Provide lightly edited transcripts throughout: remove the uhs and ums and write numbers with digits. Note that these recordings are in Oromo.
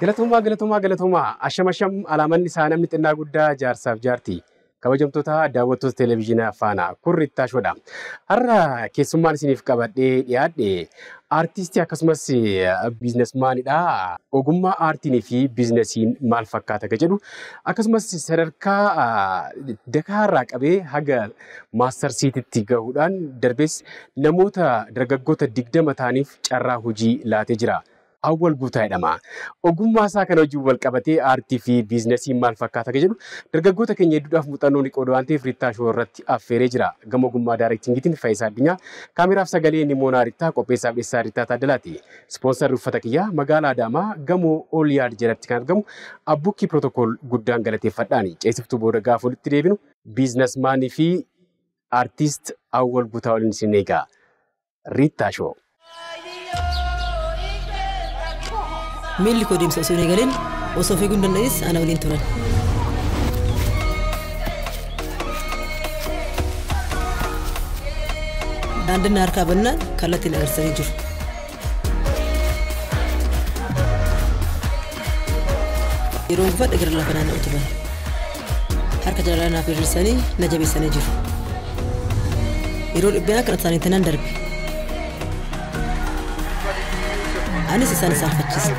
Galatoomaa asham alaamanni isaa namni xinnaa guddaa jaarsaaf jaartii kabajamtoota daawwattoota televezyiinii faana kurrittaashoodha. Har'a keessummaan isiniif qabadhee dhiyaadhe aartistii akkasumas biizinasmaanidha. Ogummaa aartii fi biizinasiin maal fakkaata jedhu akkasumas sadarkaa Dakaarraa qabee haga maastarsiititti gahuudhaan darbees namoota dargaggoota 20 ta'aniif carraa hojii laatee jira. Awwal Guutaa jedhama. Ogummaa isaa kana wajjin wal qabatee aartii fi biizinasiin maal fakkaata jedhu dargaggoota keenya hedduudhaaf muuxannoo ni qooda waan ta'eef Riittaashoo irratti affeeree jira. Gama ogummaa daayirektingiitiin Faayisaa Addunyaa, kaameraaf sagalee Nimoonaa Rittaa, qopheessaaf dhiyeessaa Rittaa Taaddalaati. Ispoonsarri uffata kiyyaa magaalaa Adaamaa gamoo Ooliyaad jalatti kan argamu Abbukkii Pirootokool guddaan galateeffadhaani. Ceesiftuu booda gaafa walitti deebinu biizinasmaanii fi aartist Awwal Guutaa waliin isin eegaa. Riittaashoo. Miilli koo deemsa osoo hin eegalin osoo fiiguu hin danda'es ana waliin turan. Daandiin harkaa bannaan kallattiin agarsiisanii jiru. Yeroo uffadha gara lafa naanna'u turan. Harka jala naaf hir'isanii na jabeessanii jiru. Yeroo dhibbeen akka isaanii tanaan darbe. Anis isaan fakkisa.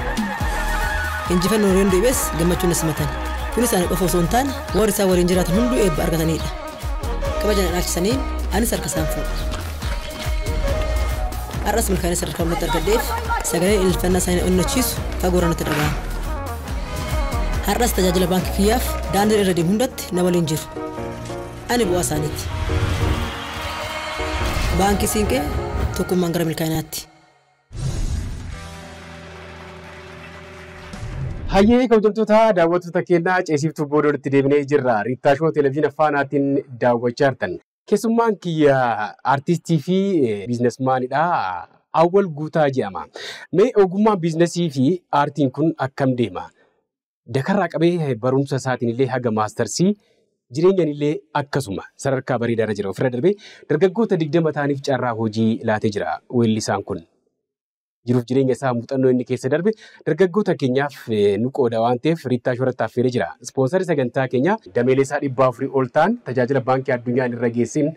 Injifannoo warreen du'ees gammachuun simatan. Kunis ani qofa osoo hin taane warri isaa waliin jiraatan hunduu eebba argatanidha. Kabajaan dhaabsisanii anis harka isaan fuudha. Har'as milkaa'ina sadarkaa hundatti argadheef sagaleen ilfannaa isaanii onnachiisu fagoo irratti dhaga'ama. Har'as tajaajila baankii kiyyaaf daandii irra deemu hundatti na waliin jiru. Ani bu'aa isaaniiti. Baankii Siinqee tokkummaan gara milkaa'inaatti. Hayyee kabajamtoota daawwattoota keenyaa ceesiftuu booda walitti deebinee jirra. Riittaashoo televezyiinii faanaatiin daawwachaa jirtan. Keessummaan kiyya aartistii fi biizinasmaanidha. Awwal Guutaa jedhama. Mee ogummaan biizinasii fi aartiin kun akkam deema? Dakaarraa qabee barumsa isaatiin illee haga maastarsii jireenyaan illee akkasuma sadarkaa bareedaarra jira. Ofirra darbee dargaggoota 20 ta'aniif carraa hojii laatee jira weellisaan kun. Jiruuf jireenya isaa muuxannoo inni keessa darbe dargaggoota keenyaaf nu qooda waan ta'eef Riittaashoo irratti affeeree jira. Ispoonsarri sagantaa keenya dameelee isaa 400 ol ta'an tajaajila baankii addunyaa irra geessin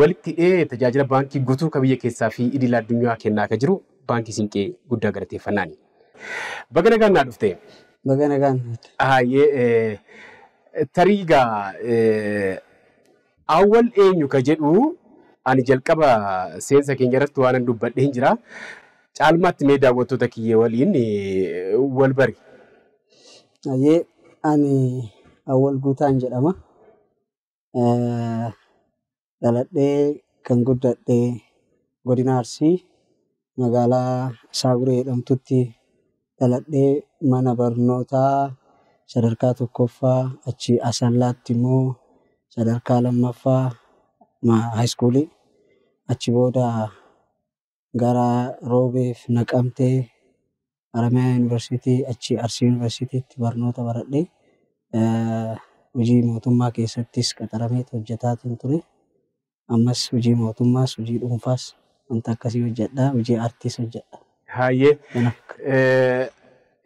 walitti hidhee tajaajila baankii guutuu kan biyya keessaa fi idil addunyaa kennaa akka jiru baankii Siinqee guddaa galateeffannaani. Baga nagaan naa dhufte. Baga nagaan. Hayyee tariigaa Awwal eenyu ka jedhu ani jalqaba seensa keenya irratti waan dubbadhee hin jira. Caalmaatti mee daawwattoota kiyya waliin wal bari. Hayyee ani Awwal Guutaan jedhama. Dhaladhee kan guddadhee godina Arsii magaalaa Saaguree jedhamtutti dhaladhee mana barnootaa sadarkaa tokkoffaa achi Asallaatti immoo sadarkaa lammaffaa haayiskuulii achi booda gara Roobeef Naqamtee Haramayaa Yuunivarsiitii achi Arsii Yuunivarsiitiitti barnoota baradhee hojii mootummaa keessattis qaxaramee hojjetaa ture. Ammas hojii mootummaas hojii dhuunfaas wanta akkasii hojjedha. Hojii aartiis hojjedha. Hayyee.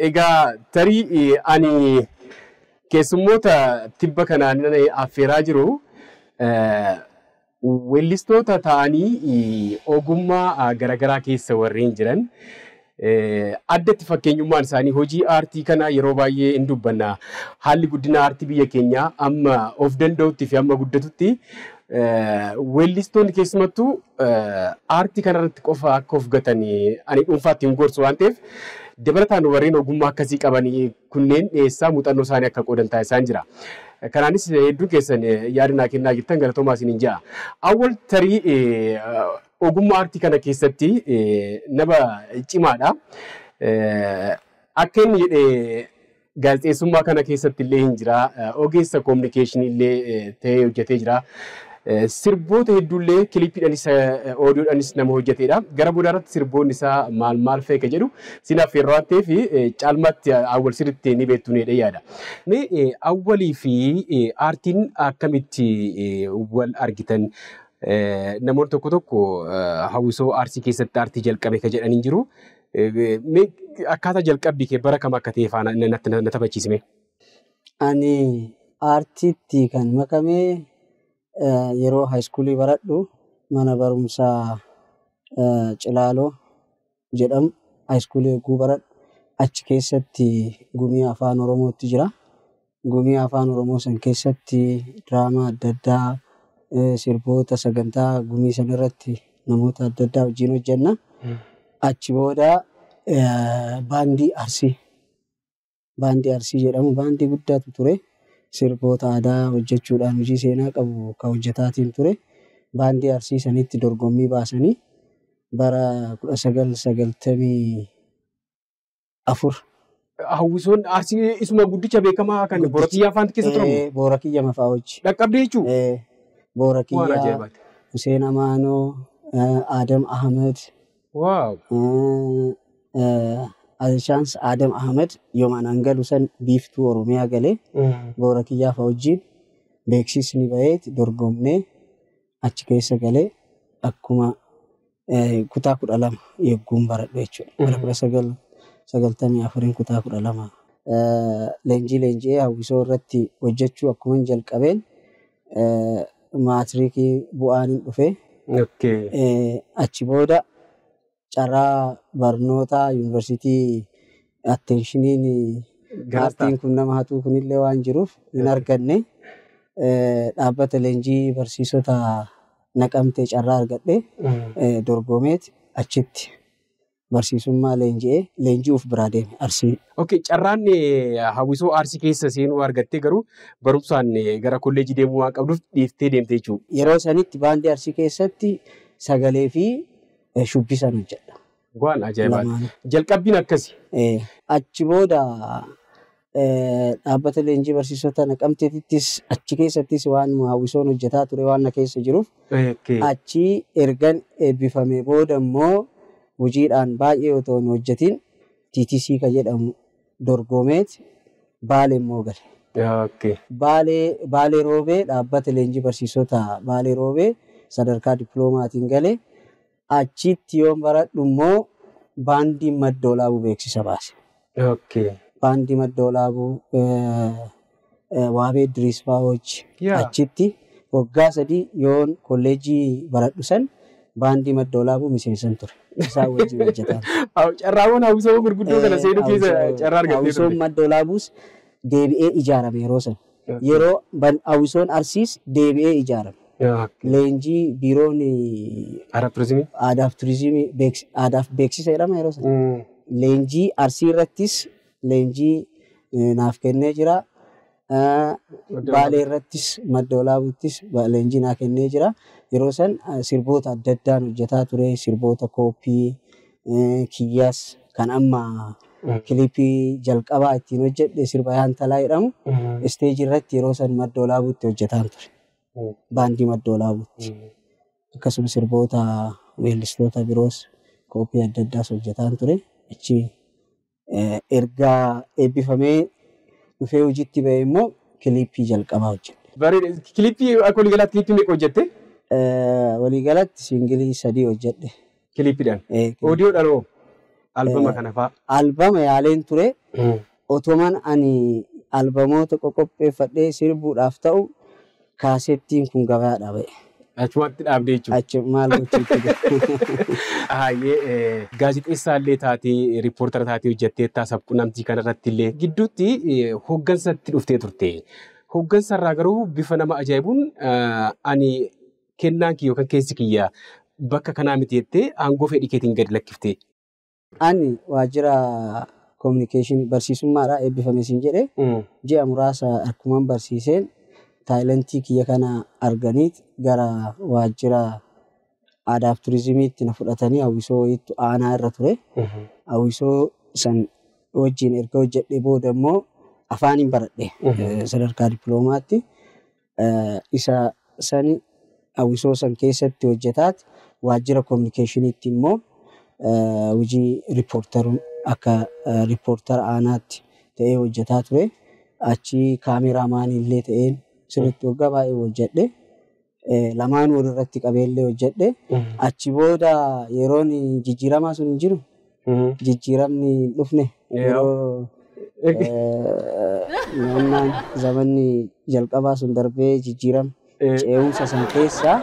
Egaa tarii ani keessummoota tibba kanaan affeeraa jiru. Weellistoota ta'anii ogummaa garaagaraa keessa warreen jiran addatti fakkeenyummaan isaanii hojii aartii kana yeroo baay'ee hin dubbanna. Haalli guddina aartii biyya keenyaa amma of danda'utti fi amma guddatutti weellistoonni keessumattuu aartii kanarratti qofa akka of gatan ani dhuunfaatti hin gorsu waan ta'eef dabalataan warreen ogummaa akkasii qabanii kunneen dhiyeessaa muuxannoo isaanii akka qoodan taasisan jira. Kanaanis hedduu keessan yaadannaa kennaa jirtan galatoomaa isiniin jedha. Awwal tarii ogummaa aartii kana keessatti nama cimaadha. Akka inni jedhee gaazexeessummaa kana keessatti illee hin jira. Ogeessa koominikeeshinii illee ta'ee hojjetee jira. Sirboota hedduullee kiliippiidhaanis oodiyoodhaanis nama hojjetedha. Gara boodaarratti sirboonni isaa maal fa'ee ka jedhu sinaaf yeroo waan ta'eef caalmaatti Awwal sirriitti ni beektu jedhee yaada. Mee Awwalii fi aartiin akkamitti wal argitan? Namoonni tokko hawwisoo arsii keessatti aartii jalqabe ka jedhanii jiru. Akkaataa jalqabbii kee bara kam akka ta'e faana na taphachiisime. Ani aartiitti kan makamee yeroo haayiskuulii baradhu mana barumsaa Cilaaloo jedhamu haayiskuulii eeguu baradhu achi keessatti gumii afaan Oromootti jira. Gumii afaan Oromoo san keessatti diraamaa adda addaa sirboota sagantaa gumii san irratti namoota adda addaa wajjin hojjenna. Achi booda baandii Arsii jedhamu baandii guddaatu ture. Sirboota aadaa hojjechuudhaan hojii seenaa qabu kan hojjetaatiin ture. Baandii Arsii sanitti dorgommii baasanii bara 1994. Hawwisoon Arsii isuma guddicha beekamaa kan Boorakiyyaa faanti keessa turamu. Boorakiyyaa mafaa hojii. Dhaqqabdee jechuun. Boorakiyyaa, Hussein Amaanoo, Adam Ahmed. Waaw. Alshaans Adam Ahmed yoomaan hangalu san biiftuu Oromiyaa galee Boorakiyyaa fa'aa wajjin beeksisni bahee dorgomnee achi keessa galee akkuma kutaa 12 eegguun baradhu jechuudha. Bara 1994 kutaa 12. Leenjii hawwisoo irratti hojjechuu akkuma jalqabeen maatiriikii bu'aan dhufee. Achi booda carraa barnootaa yuunivarsiitii atteeshiniin aartiin kun nama hatuu kunillee waan jiruuf hin arganne dhaabbata leenjii barsiisota Naqamtee carraa argadhe dorgomeet achitti barsiisummaa leenji'uuf biraa deeme Arsii. Carraan hawwisoo Arsii keessa seenuu argattee garuu barumsaan gara kolleejii deemuu waan qabduuf dhiiftee deemte jechuudha. Yeroo sanitti baandii Arsii keessatti sagalee fi shubbisan hojjedha. Waan ajaa'ibaadha. Jalqabbiin akkasi. Achi booda dhaabbata leenjii barsiisota Naqamteettis achi keessattis waan hawwisoon hojjetaa ture waan na keessa jiruuf achi ergan eebbifamee booda immoo hojiidhaan baay'ee otoo hin hojjetiin TTC kan jedhamu dorgomeet Baalee immoo gale. Baalee roobee dhaabbata leenjii barsiisota Baalee roobee sadarkaa diploomaatiin galee. Achitti yoon baradhu immoo baandii Maddoolaabuu beeksisa baase. Baandii Maddoolaabuu Waabee Idriis fa'aa hojii. Achitti waggaa 3 yoon kolleejii baradhu san baandii Maddoolaabuu miseensan ture. Isaa wajjin hojjetan. Carraawwan hawwisoo gurguddoo kana seenuu keessa carraa argattee ture. Hawwisoon Maddoolaabuus deebi'ee ijaarame yeroo san. Yeroo hawwisoon Arsiis deebi'ee ijaarame. Leenjii biiroon aadaa fi turizimii aadaaf beeksisa jedhama yeroo sana. Leenjii Arsii irrattis leenjii naaf kennee jira. Baalee irrattis Maddoolaabuuttis leenjii naaf kennee jira. Yeroo san sirboota adda addaan hojjetaa ture. Sirboota kooppii, kiyyaas kan amma kilipii jalqabaa ittiin hojjedhe sirba yaantalaa jedhamu. Isteejii irratti yeroo san Maddoolaabuutti hojjetaan ture. Baandii Maddoolaabuutti. Akkasumas sirboota weellistoota biroos kooppii adda addaas hojjetaan ture. Achi ergaa eebbifamee dhufee hojiitti ba'e immoo kilipii jalqabaa hojjette. Kilipii akka waliigalaatti kilipii meeqa hojjette? Waliigalaatti siingilii 3 hojjedhe. Kilipiidhaan? Oodiyoodhaan hoo? Albama kana fa'aa? Albama yaaleen ture. Otoman ani albamoota qopheeffadhee sirbuudhaaf ta'u kaasettiin kun gabaadhaa ba'e. Achumatti dhaabdee jechuudha. Achuma maal gochuutti. Gaazexeessaa illee taatee riippoortara taatee hojjettee sabquunnamtii kanarratti illee gidduutti hooggansatti dhuftee turte. Hooggansarraa garuu bifa nama ajaa'ibuun ani kennaan kiyya yookaan keessi kiyya bakka kanaa miti jettee aangoo fedhii keetiin gadi lakkiftee. Ani waajjira koominikeeshinii barsiisummaadhaa eebbifame siin jedhee ji'a muraasa akkuman barsiiseen taayilantii kiyya kana arganiit gara waajjira aadaa fi turizimiitti na fudhatanii hawwisoo wayiitu aanaa irra ture. Hawwisoo san wajjin erga hojjedhee booda immoo afaaniin baradhe sadarkaa dippiloomaatti. Isa sani hawwisoo san keessatti hojjetaat waajjira koominikeeshiniitti immoo hojii riippoortaruun akka riippoortara aanaatti ta'ee hojjetaa ture. Achi kaameraamaanii illee ta'een sirriitti waggaa baay'ee hojjedhe. Lamaan walirratti qabeellee hojjedhe. Achi booda yeroon jijjiiramaa sun hin jiru jijjiiramni dhufne yeroo naannaan zamanni jalqabaa sun darbee jijjiiram ce'umsa san keessaa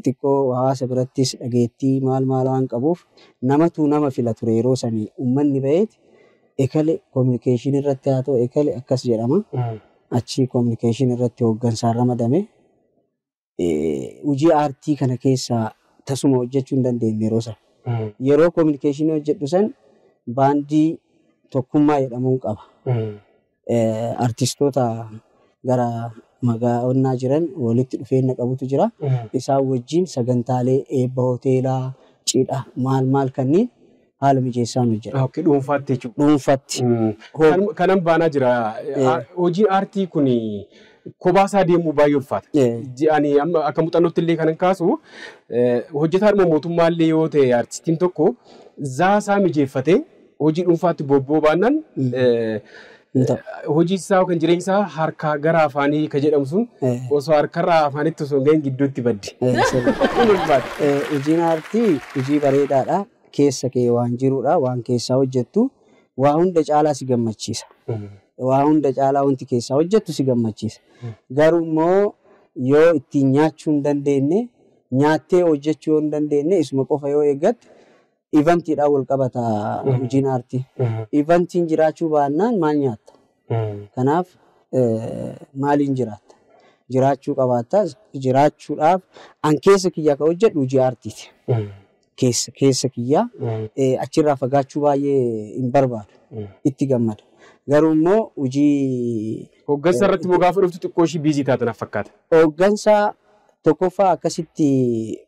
xiqqoo hawaasa birattis dhageettii maal waan qabuuf namatu nama fila ture yeroo sanii uummanni ba'eeti ekale kominikeeshinii irratti haa ta'u ekale akkas jedhama. Achi kominikeeshinii irratti hooggansaan ramadame hojii aartii kana keessaa tasuma hojjechuu hin dandeenye yeroo sana. Yeroo kominikeeshinii hojjedhu san baandii tokkummaa jedhamuun qaba. Artistoota gara magaalaa jiran walitti dhufeenya qabutu jira. Isaan wajjin sagantaalee eebba hoteelaa, cidha maal kanneen haala mijeessaan hojjedha. Dhuunfaatti jechuudha. Dhuunfaatti. Kanan baanaa jira. Hojiin aartii kun kobaasaa deemuu baay'ee ulfaata. Ani akka muuxannootti illee kanan kaasu hojjetaa mootummaa illee yoo ta'e aartistiin tokko zaasaa mijeeffatee hojii dhuunfaatti bobba'uudhaan hojii isaa yookaan jireenya isaa harkaa gara afaanii kan jedhamu sun osoo harkarraa afaanitti osoo hin gahin gidduutti baddi. Hojiin aartii hojii bareedaadha. Keessa kee waan jiruudha. Waan keessaa hojjettu waa hunda caalaa si gammachiisa. Waa hunda caalaa wanti keessaa hojjettu si gammachiisa. Garuu immoo yoo ittiin nyaachuu hin dandeenye nyaattee hojjechuu yoo hin dandeenye isuma qofa yoo eeggatte ivantiidhaan wal qabata hojiin aartii. Ivantiin jiraachuu baannaan maal nyaatta? Kanaaf maaliin jiraatta? Jiraachuu qabaattaa jiraachuudhaaf an keessa kiyyaa kan hojjedhu hojii aartiiti. Keessa kiyyaa achirraa fagaachuu baay'ee hin barbaadu. Itti gammada. Garuu immoo hojii hooggansa irratti moo gaafa dhuftu xiqqoo ishii biizii taatanaaf fakkaata. Hooggansa tokkoffaa akkasitti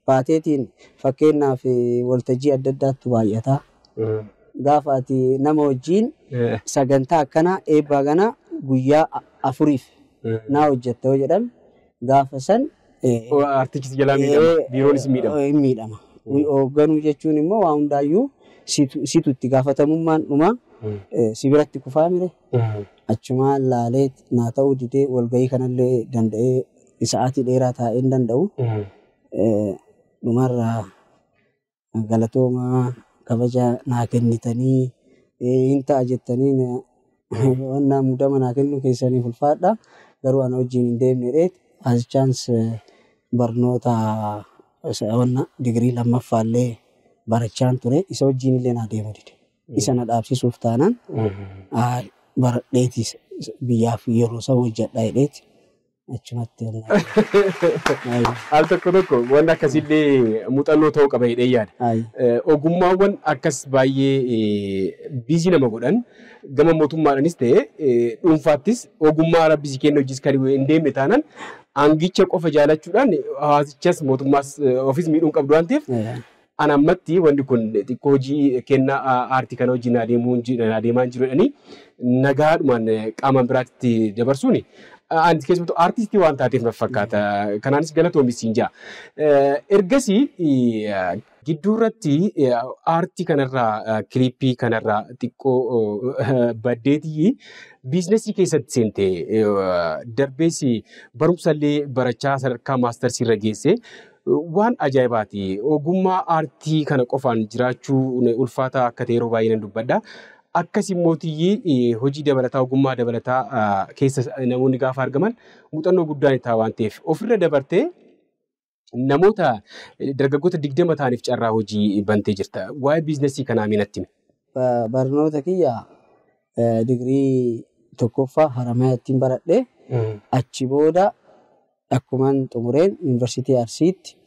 baateetiin fakkeenyaaf waltajjii adda addaatti baay'ata. Gaafa ati nama wajjin sagantaa akkanaa eebbaa kana guyyaa 4 naa hojjetta yoo jedhame gaafa san artichis jalaa miidhama biiroonis miidhama. Hoogganuu jechuun immoo waa hundaayyuu situ itti gaafatamummaan dhumaa si biratti kufaa mire achumaan laalee naa ta'uu didee walgahii kanallee danda'ee sa'aatii dheeraa taa'ee hin danda'u. Dhumarraa galatoomaa kabaja naa kennitanii hin ta'a jettanii wannaa muudama naa kennu keessaniif ulfaadha. Garuu ana wajjin hin deemne as chance barnoota wanna digirii lammaffaallee barachaan ture. Isa wajjin illee naa deemu dide. Isa na dhaabsisuuf taanaan baradheetis biyyaaf yeroo isa hojjedha jedheeti. Achumatti al tokko waan akkasillee muuxannoo ta'uu qaba jedhee yaada. Ogummaawwan akkas baay'ee biizii nama godhan gama mootummaadhaanis ta'e dhuunfaattis ogummaa rabbisi kennu hojis kan hin deemne taanaan hangicha qofa jaalachuudhaan hawaasichas mootummaas ofiis miidhuun qabdu waan ta'eef an ammatti wanti kun xiqqoo hojii kennaa aartii kana wajjin adeemaa jiru jedhanii nagaadhumaan qaama biraatti dabarsuuni. Anti keessumattuu aartistii waan taateef na fakkaata. Kanaanis galatoomis siin jaa. Ergasii gidduu irratti aartii kanarraa kiliippii kanarraa xiqqoo baddeetii biizinesii keessatti seentee darbeessi barumsallee barachaa sadarkaa maastarsii irra geesse waan ajaa'ibaati. Ogummaa aartii kana qofaan jiraachuu ulfaataa akka ta'e yeroo baay'ee nan dubbadha. Akkasii mootiyyii hojii dabalataa ogummaa dabalataa keessa namoonni gaafa argaman muuxannoo guddaan ta'a waan ta'eef ofirra dabartee namoota dargaggoota 20 ta'aniif carraa hojii bantee jirta. Waa'ee biizinesii kanaa minatti himi. Barnoota kiyya digirii tokkoffaa Haramaayyaattiin baradhee achi booda akkumaan xumureen yuunivarsiitii Arsiitti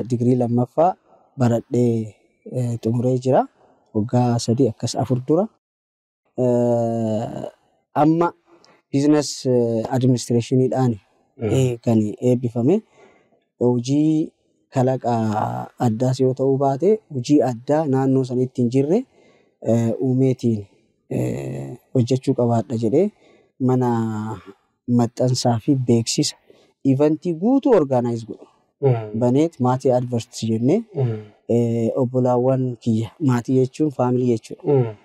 digirii lammaffaa baradhee xumuree jira. Waggaa 3 akkas 4 dura. Amma biizines adiministireeshiniidhaan kan eebbifame hojii kalaqaa addaas yoo ta'uu baate hojii addaa naannoo sanitti hin jirre uumeetiin hojjechuu qabaadha jedhee mana maxxansaa fi beeksisa ivantii guutuu orgaanaayiz godhu. Baneet maatii advartis jennee obbolaawwan kiyya maatii jechuun faamilii jechuudha.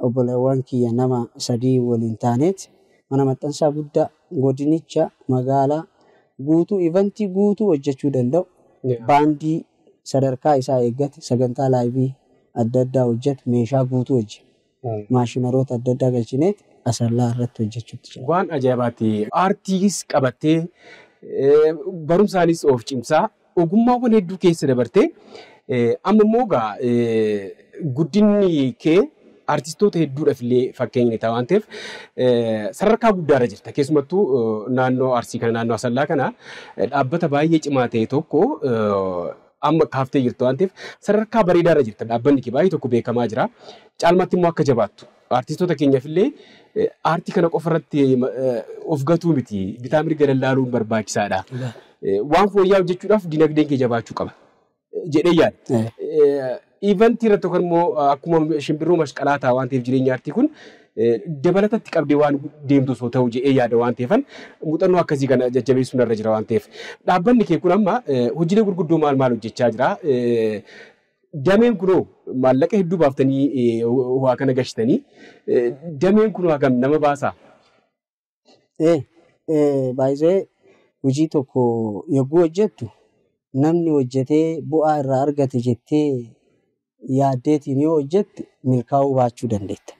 Obbolaawwan kiyya nama 3 waliin taaneet mana maxxansaa guddaa godinicha magaalaa guutuu ivantii guutuu hojjechuu danda'u. Baandii sadarkaa isaa eeggate sagantaa laayivii adda addaa hojjetu meeshaa guutuu hojjetu. Maashinaroota adda addaa galchineet asallaa irratti hojjechuutti jira. Waan ajaa'ibaati. Aartiis qabattee barumsaanis of cimsaa ogummaawwan hedduu keessa dabartee amma immoo guddinni kee artistoota hedduudhaaf illee fakkeenya ta'a waan ta'eef sadarkaa guddaarra jirta. Keessumattuu naannoo Arsii kana naannoo Asallaa kana dhaabbata baay'ee cimaa ta'e tokko amma kaaftee jirtu waan ta'eef sadarkaa bareedaarra jirta. Dhaabbanni kee baay'ee tokko beekamaa jira. Caalmaatti immoo akka jabaattu artistoota keenyaaf illee aartii kana qofa irratti of gatuu miti. Bitaa mirga lallaaluun barbaachisaadha. Waan fooyya'aa hojjechuudhaaf dinagdeen kee jabaachuu qaba jedhee yaada. Eventii irratti yookaan immoo akkuma shimbirroo mashqalaataa waan ta'eef jireenya aartii kun dabalatatti qabdee waan deemtu osoo ta'u jedhee yaada waan ta'eefan muuxannoo akkasii kana jajjabeessuun irra jira waan ta'eef. Dhaabbanni kee kun amma hojiilee gurguddoo maal hojjechaa jira. Dameen kunoo maallaqa hedduu baaftanii waa kana gashtanii dameen kunoo hagam nama baasaa? Baay'ee hojii tokko yogguu hojjettu namni hojjetee bu'aa irraa argate jettee yaaddeetiin yoo hojjette milkaa'uu baachuu dandeetta.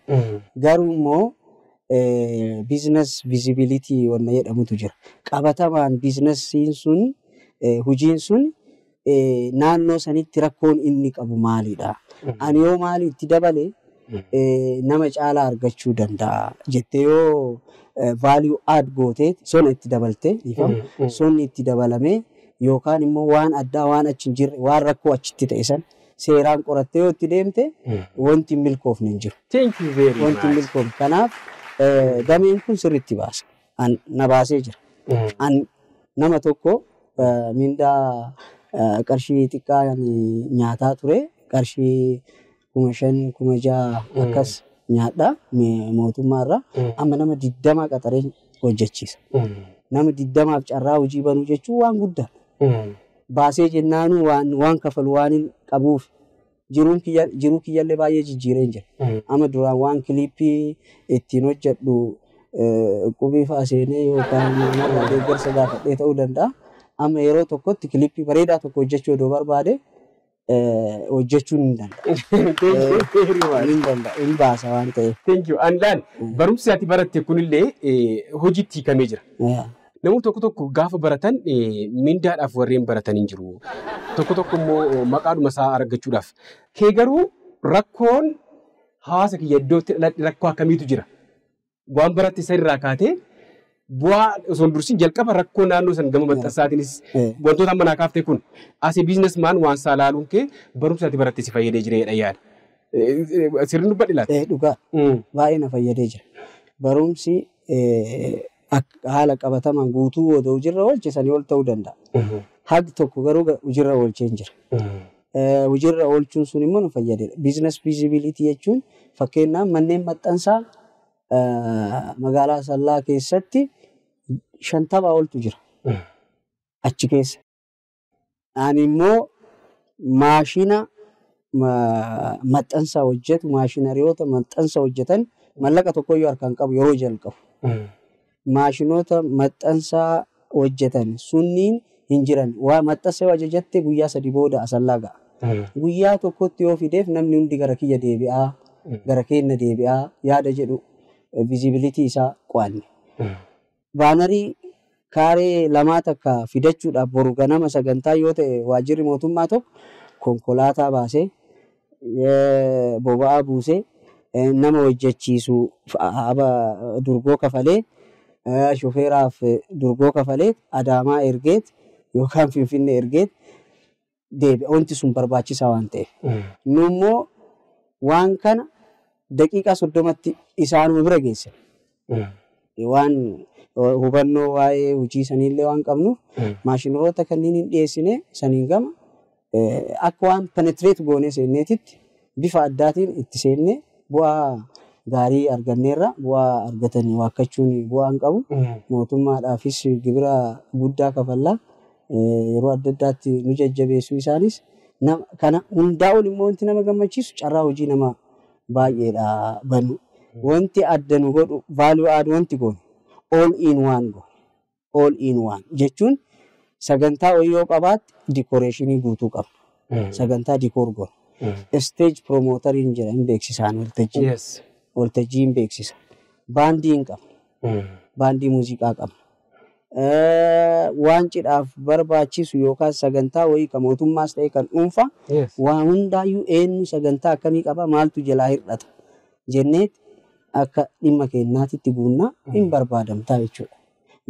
Garuu immoo biizines vizibilitii wanna jedhamutu jira. Qabatamaan biizinesiin sun hojiin sun naannoo sanitti rakkoon inni qabu maalidha? Ani yoo maali itti dabale nama caalaa argachuu danda'a jettee yoo value add gootee sona itti dabaltee sonni itti dabalamee yookaan immoo waan addaa waan achi hin jirre waan rakkoo achitti ta'e san seeraan qorattee yoo itti deemte wanti milkoofne hin jiru. Thank you very much. Wanti milkoofne. Kanaaf dameen kun sirriitti baasa. Na baasee jira. Nama tokko mindaa qarshii xiqqaa nyaataa ture qarshii 5,000 6,000 akkas nyaadhaa mootummaarraa amma nama 20 qaxaree hojjechiisa. Nama 20f carraa hojii banuu jechuun waan guddaa. Baasee jennaanuu waan kafalu waan hin qabuuf jiruu kiyyallee baay'ee jijjiiree jira. Amma duraan waan kiliippii ittiin hojjedhu qubii fa'aa seenee yookaan nama deeggarsa gaafadhee ta'uu danda'a. Amma yeroo tokkotti kiliippii bareedaa tokko hojjechuu yoo barbaade hojjechuun hin danda'a. Hin danda'a. Hin baasa waan ta'eef. Thank you. Andaan barumsi ati baratte kunillee hojiitti hiikamee jira. Namoonni tokko gaafa baratan mindaadhaaf warreen baratan hin jiru. Tokko immoo maqaadhuma isaa argachuudhaaf. Kee garuu rakkoon hawaasa kiyya iddootti rakkoo akkamiitu jira? Waan baratte isa irraa kaatee bu'aa osoo hin dursin jalqaba rakkoo naannoo san gama maxxansaatiinis wantoota amma naa kaaftee kun asii biizinesmaan waan isaa laaluun kee barumsa ati baratte si fayyadee jireedha yaada. Sirriin dubbadhi laata? Dhugaa baay'ee na fayyadee jira. Barumsi haala qabatamaan guutuu yoo hojiirra oolche sanii ol ta'uu danda'a. Haqi tokko garuu hojiirra oolchee hin jira. Hojiirra oolchuun sun immoo nu fayyadeera. Biizines vizibilitii jechuun fakkeenyaaf manneen maxxansaa magaalaa Asallaa keessatti 50 oltu jira. Achi keessa. Ani immoo maashina maxxansaa hojjetu maashinariyoota maxxansa hojjetan mallaqa tokkoyyuu harkaan qabu yeroo jalqabu. Maashinoota maxxansaa hojjetan sunniin hin jiran. Waa maxxansa yoo ajajatte guyyaa 3 booda Asallaa ga'a. Guyyaa tokkotti yoo fideef namni hundi gara kiyya deebi'aa, gara keenya deebi'aa yaada jedhu vizibilitii isaa qo'anne. Baanarii kaaree lamaa takka fidachuudhaaf boru ganama sagantaa yoo ta'e waajjirri mootummaa tokko konkolaataa baasee boba'aa buusee nama hojjechiisu durgoo kafalee shofeeraaf durgoo kafalee Adaamaa ergeet yookaan Finfinnee ergeet deebi'a. Wanti sun barbaachisaa waan ta'eef. Nu immoo waan kana daqiiqaa 30tti isaanuma bira geesse. Waan hubannoo waa'ee hojii saniillee waan qabnuuf maashinoota kanneen hin dhiyeessine saniin gama akka waan penetreet goonee seenneetitti bifa addaatiin itti seennee bu'aa gaarii arganneerra bu'aa argatanii waakkachuun bu'aa hin qabu. Mootummaadhaafis gibira guddaa kafallaa yeroo adda addaatti nu jajjabeessuu isaanis kana hundaa ol immoo wanti nama gammachiisu carraa hojii nama baay'eedha banu. Wanti adda nu godhu value add wanti goone all in one goone. All in one jechuun sagantaa yoo qabaatti dikoreeshinii guutuu qabna. Sagantaa dikoor goone. stage promoter in jira in beeksisaan waltajjii in beeksisa. Baandii hin qaba. Baandii muuziqaa qaba. Waan cidhaaf barbaachisu yookaan sagantaa wayii kan mootummaas ta'e kan dhuunfaa waan hundaayyuu eenyu sagantaa akkamii qaba maaltu jalaa hir'ata jenneet akka dhimma keenyaatitti guunnaa hin barbaadamtaa jechuudha.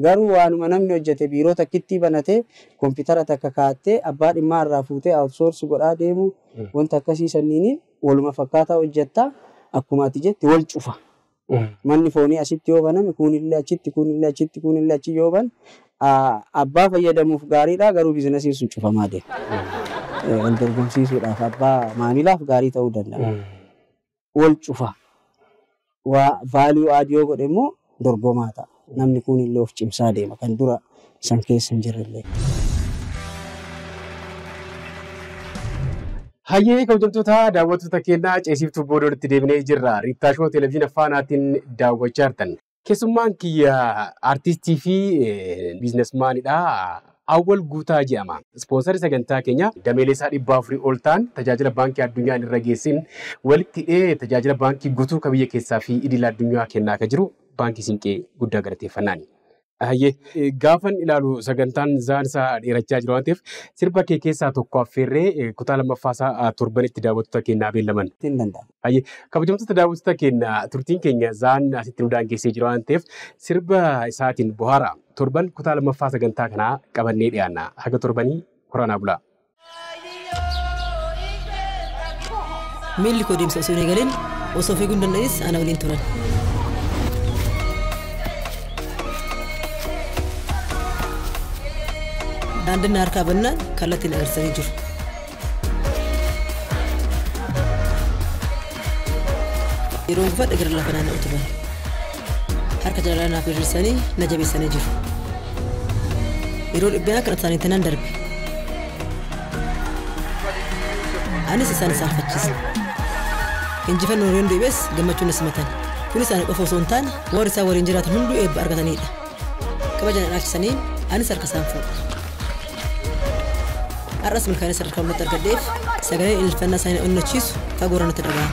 Garuu waanuma namni hojjete biiroo takkitti banatee kompiitara takka kaa'attee abbaa dhimmaa irraa fuutee outsource godhaa deemu wanta akkasii sanniin waluma fakkaataa hojjettaa akkuma ati jette wal cufa. Manni foonii asitti yoo baname kunillee achitti kunillee achitti kunillee achi yoo ban abbaa fayyadamuuf gaariidha garuu biizinasiin sun cufamaa deema. Wal dorgomsiisuudhaaf abbaa maamilaaf gaarii ta'uu danda'a. Wal cufa. Waa value add yoo godhe immoo dorgomaa ta'a. Namni kunillee of cimsaa deema kan dura san keessa hin jirrellee. Hayyee kabajamtoota daawwattoota keenyaa ceesiftuu booda walitti deebinee jirra. Riittaa Shoo Televezyiina Afaanaatiin daawwachaa jirtan. Keessummaan kiyya artistii fi biizinesmaanidha. Awwal Guutaa jedhama. Ispoonsarii sagantaa keenya dameelee isaa 400 ol ta'an tajaajila baankii addunyaa irra geessin walitti hidhee tajaajila baankii guutuu kan biyya keessaa fi idil addunyaa kennaa kan jiru baankii Siinqee guddaa galateeffannaani. Hayyee gaafan ilaalu sagantaan zaansaa dheerachaa jiru waan ta'eef sirba kee keessaa tokko affeerree kutaa lammaffaasaa torbanitti daawwattoota keenyaa beellaman. Hayyee kabajamtoota daawwattoota keenya turtiin keenya zaan asitti nu daangeessee jiru waan ta'eef sirba isaatiin bohaara torban kutaa lammaffaa sagantaa kanaa qabannee dhiyaanna haga torbanii koronaa bulaa. Miilli koo deemsa osoo hin eegalin osoo fiiguu hin danda'is ana waliin turan. Daandii harkaa bannaan kallattiin agarsiisanii jiru. Yeroo uffata gara lafa naanna'u turan. Harka jala naaf hir'isanii na jabeessanii jiru. Yeroo dhibbeen akka isaanii tanaan darbe. Anis isaan saafachiisa. Injifannoo yeroo deebi'es gammachuun na simatan. Kun isaan qofa osoo hin taane warri isaan waliin jiraatan hunduu eebba argatanidha. Kabajaan dhaabsisanii anis harka isaan fuudha. Arras milkaa'ina sadarkaa mul'atu argadheef sagaleen ilfannaa isaanii onnachiisu fagoo irratti dhaga'ama.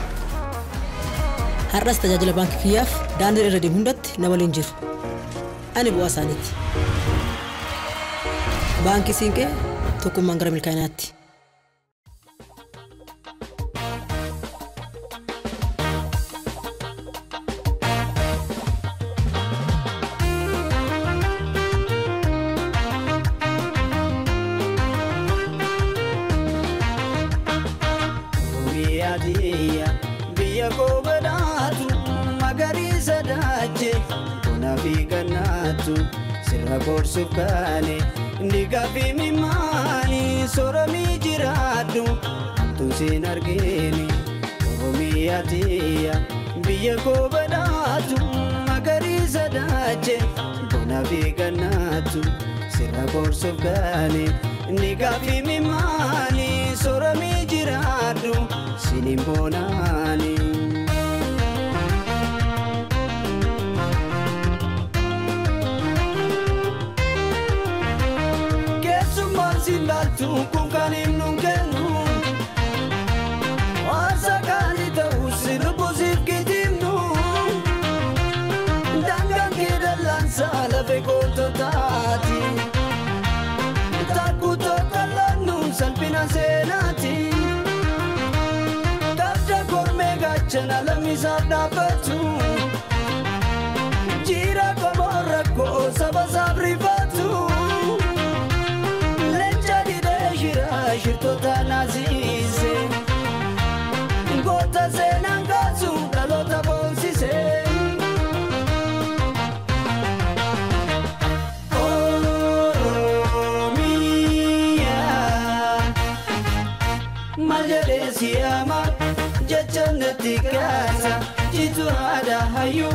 Har'as tajaajila baankii kiyyaaf daandii irra deemu hundatti na waliin jiru. Ani bu'aa isaaniiti. Baankii Siinqee tokkummaan gara milkaa'inaatti. Biyya koo badhaatu magariisa daache bona fi gannaatu sirra gorsuuf kaane ndiga fi mimaani sooromii jiraadhu hamtuun siin argeeni Oromiyaa tiyya biyya koo badhaatu magariisa daache bona fi gannaatu sirra gorsuuf kaane ndiga fi mimaani sooromii jiraadhu sinin bonaani. Keessummaan silaaltu kun kan himnu kennu waasa kaanii ta'us lubbusiif kitimnu daangaan kee dallaansaa lafee goototaati takku tokko laannu salphina seenaati. Chana lamisaaf dhaabbatu jira qomoo rakkoo saba isaaf rifatu leenca didee shirtoota naasise goota seenaan kaasu dhaloota boonsise. Oromiyaa maal jedhee siyaama. Jannati kaasa jitu ada hayu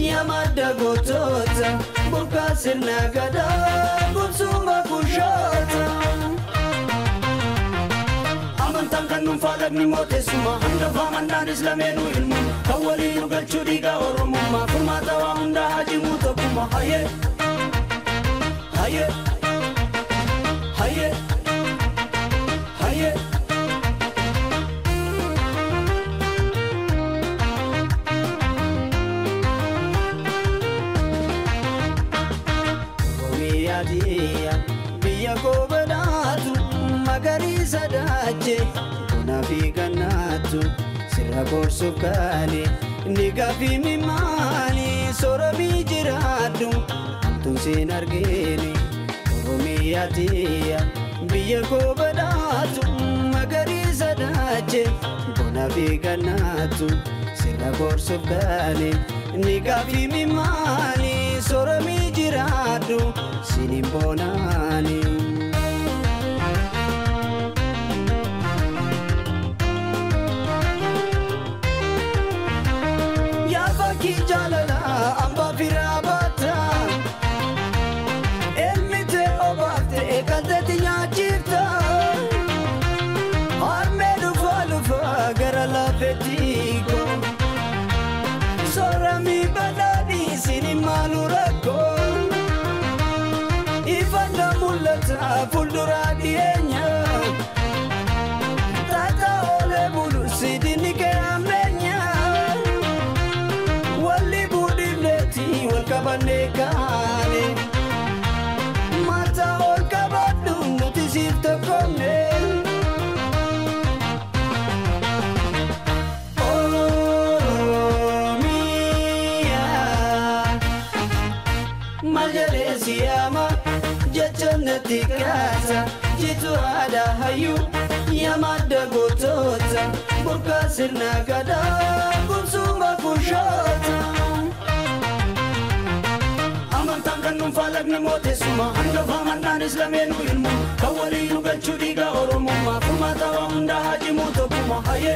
yamada gotota burka sirna gada kutsuma kushota amantan kanun falagni motesuma handa famandan islamenu ilmu kawali yugalchu diga oromumma furmata wa hunda haji mutokuma haye haye haye haye magariisa daachee bona fi gannaatu sirra gorsuuf kaane ni gaaffii mimaani sooromii jiraadhu hamtuun siin argine Oromiyaa tiyya biyya koo badhaatu magariisa daachee bona fi gannaatu sirra gorsuuf kaane ni gaaffii mimaani sooromii jiraadhu siin bonaani. Ki jalala amba firabata elmite obate ekante tinya chifta arme lufa gara la petiko sorami badani sini malurako ifanda mulata fuldura dienya tata ole bulu sidini ke amenya Kabane kane mata ol kabadu nuti sifta kone Oromia Majalesiama jachanati kasa jitu ada hayu yamada gotota burka sirna gada kumsuma kushota Tangan falak ni mote suma hanga famandan islamenu ilmu kawali yugal chudiga oromo ma kuma tawa unda haji muto kuma haye